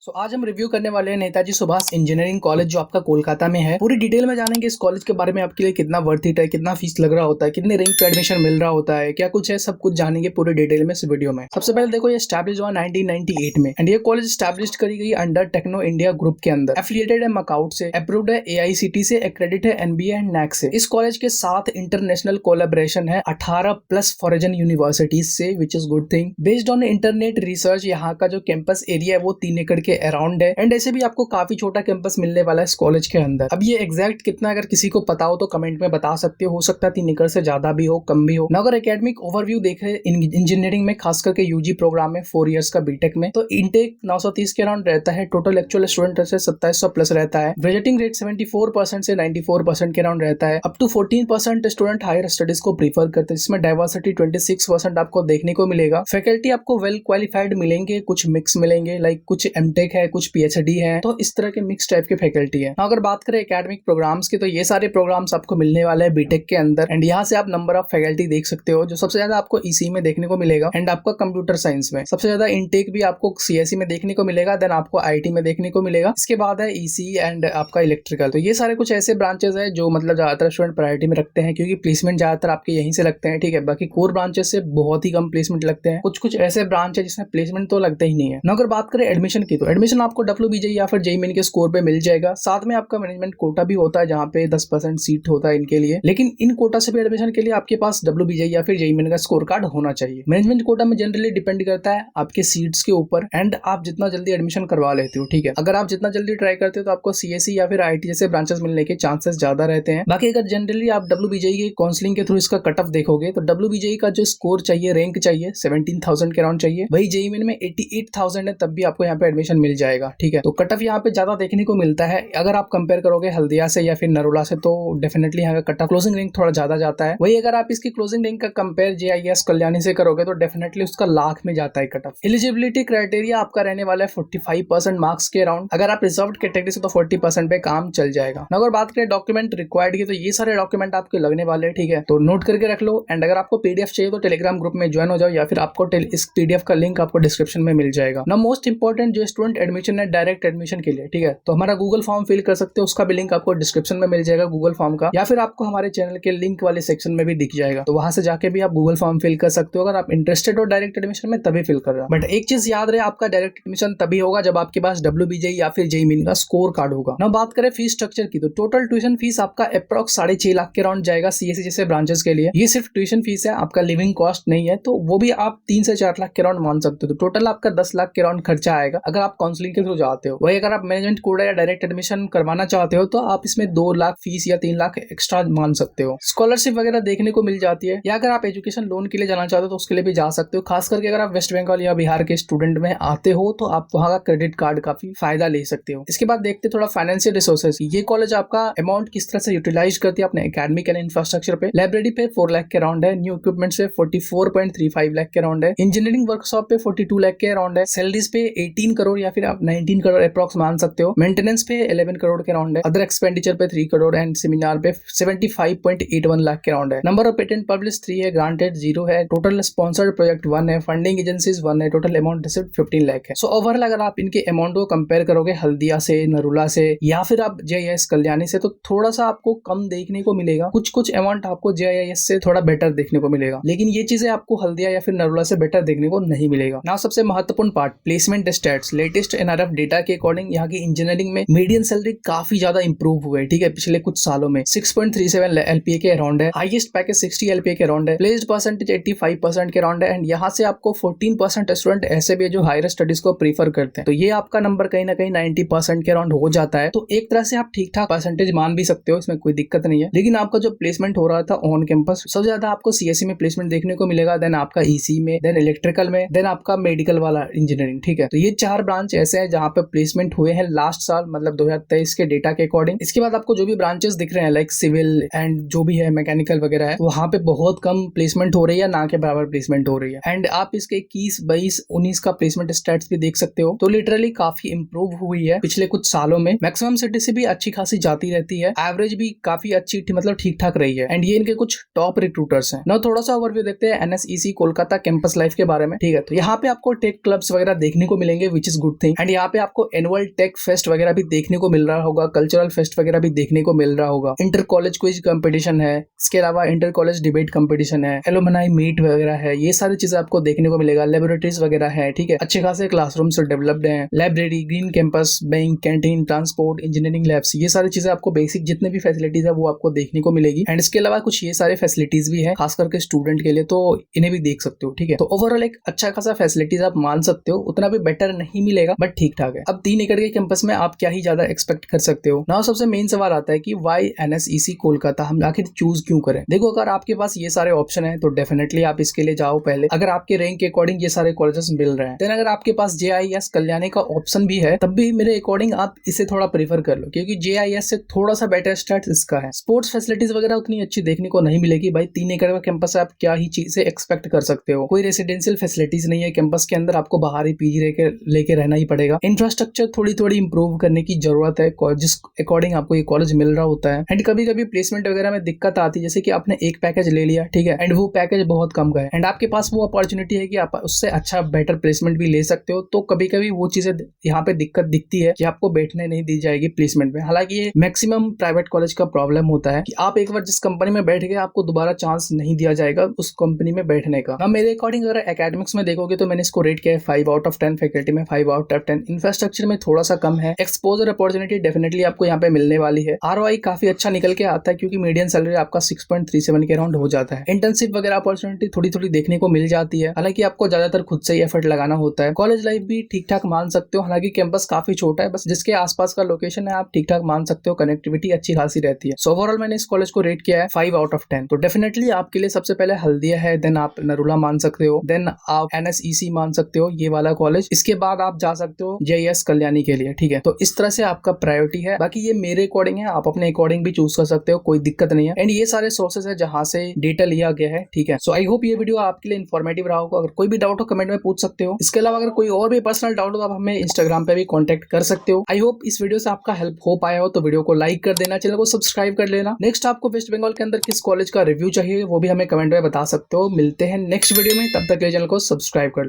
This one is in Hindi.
आज हम रिव्यू करने वाले हैं नेताजी सुभाष इंजीनियरिंग कॉलेज जो आपका कोलकाता में है। पूरी डिटेल में जानेंगे इस कॉलेज के बारे में, आपके लिए कितना वर्थ इट है, कितना फीस लग रहा होता है, कितने रैंक पे एडमिशन मिल रहा होता है, क्या कुछ है, सब कुछ जानेंगे पूरी डिटेल में इस वीडियो में। सबसे पहले देखो, ये स्टैब्लिश हुआ 1998 में एंड ये कॉलेज स्टैब्लिश करी गई अंडर टेक्नो इंडिया ग्रुप के अंदर। एफिलिएटेड है मकाउट से, अप्रूव्ड है AICTE से, एक्रेडिट है NBA एंड NAC से। इस कॉलेज के साथ इंटरनेशनल कोलैबोरेशन है 18+ फॉरेन यूनिवर्सिटीज से, which is good thing. Based on internet research यहाँ का जो कैंपस एरिया है वो 3 एकड़ के अराउंड है एंड ऐसे भी आपको काफी छोटा कैंपस मिलने वाला है इस कॉलेज के अंदर। अब ये एग्जैक्ट कितना अगर किसी को पता हो तो कमेंट में बता सकते हो सकता है 3 एकड़ से ज्यादा भी हो, कम भी हो ना। अगर एकेडमिक ओवरव्यू देखे इंजीनियरिंग में, खास करके यूजी प्रोग्राम में 4 इयर्स का बीटेक में, तो इनटेक 930 के अराउंड रहता है। टोटल एक्चुअल स्टूडेंट से 2700+ रहता है। ग्रेजुएटिंग रेट 74% से 94% के अराउंड रहता है। Up to 14% student higher studies को प्रीफर करते हैं, जिसमें डाइवर्सिटी 26% आपको देखने को मिलेगा। फैकल्टी आपको वेल क्वालिफाइड मिलेंगे, कुछ मिक्स मिलेंगे, लाइक कुछ एमटेक है, कुछ PhD है, तो इस तरह के मिक्स टाइप के फैकल्टी है। अगर बात करें एकेडमिक प्रोग्राम्स की, तो ये सारे प्रोग्राम्स आपको मिलने वाले हैं बीटेक के अंदर एंड यहाँ से आप नंबर ऑफ फैकल्टी देख सकते हो। जो सबसे ज्यादा आपको EC में देखने को मिलेगा एंड आपका कंप्यूटर साइंस में सबसे ज्यादा इनटेक भी आपको CSE में देखने को मिलेगा, देन आपको IT में देखने को मिलेगा। इसके बाद है EC एंड आपका इलेक्ट्रिकल। तो ये सारे कुछ ऐसे ब्रांचेस है जो मतलब ज्यादातर स्टूडेंट प्रायोरिटी में रखते हैं, क्योंकि प्लेसमेंट ज्यादातर आपके यहीं से लगते हैं। ठीक है, बाकी कोर ब्रांचेस से बहुत ही कम प्लेसमेंट लगते हैं। कुछ ऐसे ब्रांच है जिसमें प्लेसमेंट तो लगते ही नहीं है। अगर बात करें एडमिशन की, तो एडमिशन आपको WBJ या फिर JEE के स्कोर पे मिल जाएगा। साथ में आपका मैनेजमेंट कोटा भी होता है, जहाँ पे 10% सीट होता है इनके लिए। लेकिन इन कोटा से भी एडमिशन के लिए आपके पास WBJ या फिर JEE का स्कोर कार्ड होना चाहिए। मैनेजमेंट कोटा में जनरली डिपेंड करता है आपके सीट्स के ऊपर एंड आप जितना जल्दी एडमिशन करवा लेते हो। ठीक है, अगर आप जितना जल्दी ट्राई करते हो तो आपको CSE या फिर IT जैसे ब्रांचेस मिलने के चांसेस ज्यादा रहते हैं। बाकी अगर जनरली आप WBJ की काउंसलिंग के थ्रू इसका कट ऑफ देखोगे, तो WBJ का जो स्कोर चाहिए, रैंक चाहिए 17,000 के अराउंड चाहिए। वही JEE में 88,000 है, तब भी आपको यहाँ पे एडमिशन मिल जाएगा। ठीक है, तो कट ऑफ यहाँ पे ज्यादा देखने को मिलता है। अगर आप कंपेयर करोगे हल्दिया से या फिर नरोला से, तो डेफिनेटली यहाँ का कट ऑफ क्लोजिंग रैंक थोड़ा ज्यादा जाता है। वही अगर आप इसकी क्लोजिंग रैंक का कंपेयर JIS कल्याणी से करोगे, तो डेफिनेटली उसका लाख में जाता है कट ऑफ। एलिजिबिलिटी क्राइटेरिया आपका रहने वाला है 45% मार्क्स के अराउंड। अगर आप रिजर्व कैटेगरी से, तो 40% पे काम चल जाएगा। अगर बात करें डॉक्यूमेंट रिक्वायर्ड की, तो ये सारे डॉक्यूमेंट आपके लगने वाले हैं। ठीक है, तो नोट करके रख लो एंड अगर आपको PDF चाहिए तो टेलीग्राम ग्रुप में ज्वाइन हो जाओ, या फिर आपको इस PDF का लिंक आपको डिस्क्रिप्शन में मिल जाएगा ना। मोस्ट इंपॉर्टेंट जो स्टूडेंट एडमिशन है डायरेक्ट एडमिशन के लिए, ठीक है, तो हमारा गूगल फॉर्म फिल कर सकते हो, उसका भी लिंक आपको डिस्क्रिप्शन में मिल जाएगा गूगल फॉर्म का, या फिर आपको हमारे चैनल के लिंक वाले सेक्शन में भी दिख जाएगा, तो वहां से जाके भी आप गूगल फॉर्म फिल कर सकते हो अगर आप इंटरेस्टेड हो डायरेक्ट एडमिशन में, तभी फिल कर रहा। बट एक चीज याद रहे, आपका डायरेक्ट एडमिशन तभी होगा जब आपके पास WBJ या फिर JEE का स्कोर कार्ड होगा ना। बात करें फीस स्ट्रक्चर की, तो टोटल ट्यूशन फीस आपका अप्रॉक्स 6.5 लाख के अराउंड जाएगा CSE जैसे ब्रांचेस के लिए। ये सिर्फ ट्यूशन फीस है, आपका लिविंग कॉस्ट नहीं है, तो वो भी आप 3 से 4 लाख के अराउंड मान सकते हो। तो टोटल आपका 10 लाख के अराउंड खर्चा आएगा अगर आप काउंसलिंग के थ्रू जाते हो। वही अगर आप मैनेजमेंट कोटा या डायरेक्ट एडमिशन करवाना चाहते हो, तो आप इसमें 2 लाख फीस या 3 लाख एक्स्ट्रा मान सकते हो। स्कॉलरशिप वगैरह देखने को मिल जाती है, या अगर आप एजुकेशन लोन के लिए जाना चाहते हो तो उसके लिए भी जा सकते हो। खास करके अगर आप वेस्ट बंगाल या बिहार के स्टूडेंट में आते हो, तो आप वहाँ का क्रेडिट कार्ड काफी फायदा ले सकते हो। इसके बाद देखते थोड़ा फाइनेंशियल रिसोर्सेज। ये कॉलेज आपका अमाउंट किस तरह से यूटिलाइज करती है अपने एकेडमिक एंड इंफ्रास्ट्रक्चर पे। लाइब्रेरी पे 4 लाख के अराउंड है, न्यू इक्विपमेंट पे 44.35 लाख के अराउंड है, इंजीनियरिंग वर्कशॉप पे 42 लाख के अराउंड है, सैलरीज पे 18 करोड़ या फिर आप 19 करोड़ अप्रॉक्स मान सकते हो, मेंटेनेंस पे 11 करोड़ के अराउंड है, अदर एक्सपेंडिचर पे 3 करोड़ एंड सेमिनार पे 75.81 लाख के अराउंड है। नंबर ऑफ पेटेंट पब्लिश 3 है, ग्रांटेड 0 है, टोटल स्पॉन्सर्ड प्रोजेक्ट 1 है, फंडिंग एजेंसीज 1 है, टोटल अमाउंट रिसीव्ड 15 लाख है। सो ओवरऑल अगर आप इनके अमाउंट को कंपेयर करोगे हल्दिया से, नरुला से या फिर आप JIS कल्याणी से, तो थोड़ा सा आपको कम देखने को मिलेगा। कुछ अमाउंट आपको JIS से थोड़ा बेटर देखने को मिलेगा, लेकिन ये चीजें आपको हल्दिया या फिर नरुला से बेटर देखने को नहीं मिलेगा ना। सबसे महत्वपूर्ण part placement stats. Latest NRF data के अकॉर्डिंग यहाँ की इंजीनियरिंग में मीडियन सैलरी काफी ज्यादा इंप्रूव हुए। ठीक है, पिछले कुछ सालों में 6.37 LPA के अराउंड है, हाईएस्ट पैकेज 60 LPA के अराउंड है, प्लेस्ड परसेंटेज 85% के अराउंड है एंड यहाँ से आपको 14% स्टूडेंट ऐसे भी है जो हायर स्टडीज को प्रीफर करते हैं। तो ये आपका नंबर कहीं ना कहीं 90% के अराउंड हो जाता है। तो एक तरह से आप ठीक ठाक परसेंटेज मान भी सकते हो, इसमें कोई दिक्कत नहीं है। लेकिन आपका जो प्लेसमेंट हो रहा था ऑन कैंपस, सबसे ज्यादा आपको CSE में प्लेसमेंट देखने को मिलेगा, देन आपका EC में, देन इलेक्ट्रिकल में, देन आपका मेडिकल वाला इंजीनियरिंग। ठीक है, तो ये 4 ब्रांच ऐसे हैं जहाँ पे प्लेसमेंट हुए हैं लास्ट साल, मतलब 2023 के डेटा के अकॉर्डिंग। इसके बाद आपको जो भी ब्रांचेस दिख रहे हैं लाइक सिविल एंड जो भी है मैकेनिकल वगैरह है, वहाँ पे बहुत कम प्लेसमेंट हो रही है, ना के बराबर प्लेसमेंट हो रही है। एंड आप इसके 21, 22, 19 का प्लेसमेंट स्टैट्स भी देख सकते हो। तो लिटरली काफी इंप्रूव हुई है पिछले कुछ सालों में। मैक्सिमम सिटी से भी अच्छी खासी जाती रहती है, एवरेज भी काफी अच्छी मतलब ठीक ठाक रही है एंड ये इनके कुछ टॉप रिक्रूटर्स हैं ना। थोड़ा सा ओवरव्यू देखते हैं NSEC कोलकाता कैंपस लाइफ के बारे में। ठीक है, तो यहाँ पे आपको टेक क्लब्स वगैरह देखने को मिलेंगे, which is good good thing. And यहाँ पे आपको एनुअल टेक फेस्ट वगैरह भी देखने को मिल रहा होगा, कल्चरल फेस्ट वगैरह भी देखने को मिल रहा होगा, इंटर कॉलेज क्विज कंपटीशन है, इसके अलावा इंटर कॉलेज डिबेट कंपटीशन है, एलुमनाई मीट वगैरह है, ये सारी चीजें आपको देखने को मिलेगा। लेबोरेटरीज वगैरह है, ठीक है, अच्छे खासे क्लासरूम से डेवलप्ड है, library, green campus, bank, canteen, transport, engineering labs, ये सारी चीजें आपको बेसिक जितने भी फैसिलिटीज है वो आपको देखने को मिलेगी। एंड इसके अलावा कुछ ये सारे फैसिलिटीज भी है खास करके स्टूडेंट के लिए, तो इन्हें भी देख सकते हो, ठीक है। तो ओवरऑल एक अच्छा खासा फैसिलिटीज आप मान सकते हो, उतना भी बेटर नहीं मिलेगा बट ठीक ठाक है। अब 3 एकड़ के कैंपस में आप क्या ही ज्यादा एक्सपेक्ट कर सकते हो। नाउ सबसे मेन सवाल आता है कि वाई NSEC कोलकाता हम आखिर चूज क्यों करें। देखो, अगर आपके पास ये सारे ऑप्शन है तो डेफिनेटली आप इसके लिए जाओ पहले, अगर आपके रैंक के अकॉर्डिंग ये सारे कॉलेजेस मिल रहे हैं। देन अगर आपके पास JIS कल्याणी का ऑप्शन भी है तब भी मेरे अकॉर्डिंग आप इसे थोड़ा प्रीफर कर लो, क्योंकि JIS से थोड़ा सा बेटर स्टार्ट इसका है। स्पोर्ट्स फैसिलिटीज वगैरह उतनी अच्छी देखने को नहीं मिलेगी भाई, 3 एकड़ का कैंपस है, आप क्या ही चीजें एक्सपेक्ट कर सकते हो। कोई रेसिडेंशियल फैसिलिटीज नहीं है कैंपस के अंदर, आपको बाहर ही PG लेके रहना ही पड़ेगा। इंफ्रास्ट्रक्चर थोड़ी इंप्रूव करने की जरूरत है जिस अकॉर्डिंग आपको ये कॉलेज मिल रहा होता है। एंड कभी कभी प्लेसमेंट वगैरह में दिक्कत आती है, जैसे कि आपने एक पैकेज ले लिया, ठीक है, एंड वो पैकेज बहुत कम का है एंड आपके पास वो अपॉर्चुनिटी है कि आप उससे अच्छा बेटर प्लेसमेंट भी ले सकते हो, तो कभी कभी वो चीजें यहाँ पे दिक्कत दिखती है कि आपको बैठने नहीं दी जाएगी प्लेसमेंट में। हालांकि ये मैक्सिमम प्राइवेट कॉलेज का प्रॉब्लम होता है कि आप एक बार जिस कंपनी में बैठ गए आपको दोबारा चांस नहीं दिया जाएगा उस कंपनी में बैठने का। अब मेरे अकॉर्डिंग अगर एकेडमिक्स में देखोगे तो मैंने इसको रेट किया है 5 आउट ऑफ 10, फैकल्टी में 5 आउट ऑफ 10, इंफ्रास्ट्रक्चर में थोड़ा सा कम है, एक्सपोजर अपॉर्चुनिटी डेफिनेटली आपको यहाँ पे मिलने वाली है, ROI काफी अच्छा निकल के आता है क्योंकि मीडियन सैलरी आपका 6.37 के अराउंड हो जाता है। इंटर्नशिप वगैरह अपॉर्चुनिटी थोड़ी देखने को मिल जाती है, हालांकि आपको ज्यादातर खुद से ही एफर्ट लगाना होता है। कॉलेज लाइफ भी ठीक ठाक मान सकते हो, हालांकि कैंपस काफी छोटा है, बस जिसके आसपास का लोकेशन है आप ठीक ठाक मान सकते हो, कनेक्टिविटी अच्छी खासी रहती है। सो ओवरऑल मैंने इस कॉलेज को रेट किया है 5 आउट ऑफ 10। तो डेफिनेटली आपके लिए सबसे पहले हल्दिया है, देन आप नरूला मान सकते हो, देन आप NSEC मान सकते हो, ये वाला कॉलेज, इसके बाद आप जा सकते हो JIS कल्याणी के लिए, ठीक है। तो इस तरह से आपका प्रायोरिटी है, बाकी ये मेरे अकॉर्डिंग है, आप अपने अकॉर्डिंग भी चूज कर सकते हो, कोई दिक्कत नहीं है। एंड ये सारे सोर्सेज है जहां से डेटा लिया गया है, ठीक है। सो आई होप ये वीडियो आपके लिए इन्फॉर्मेटिव रहा होगा। अगर कोई भी डाउट हो कमेंट में पूछ सकते हो, इसके अलावा अगर कोई और भी पर्सनल डाउट हो तो आप हमें इंस्टाग्राम पे भी कॉन्टेक्ट कर सकते हो। आई होप इस वीडियो से आपका हेल्प हो पाया हो, तो वीडियो को लाइक कर देना, चैनल को सब्सक्राइब कर लेना। नेक्स्ट आपको वेस्ट बंगाल के अंदर किस कॉलेज का रिव्यू चाहिए वो भी हमें कमेंट में बता सकते हो। मिलते हैं नेक्स्ट वीडियो में, तब तक के चैनल को सब्सक्राइब कर लो।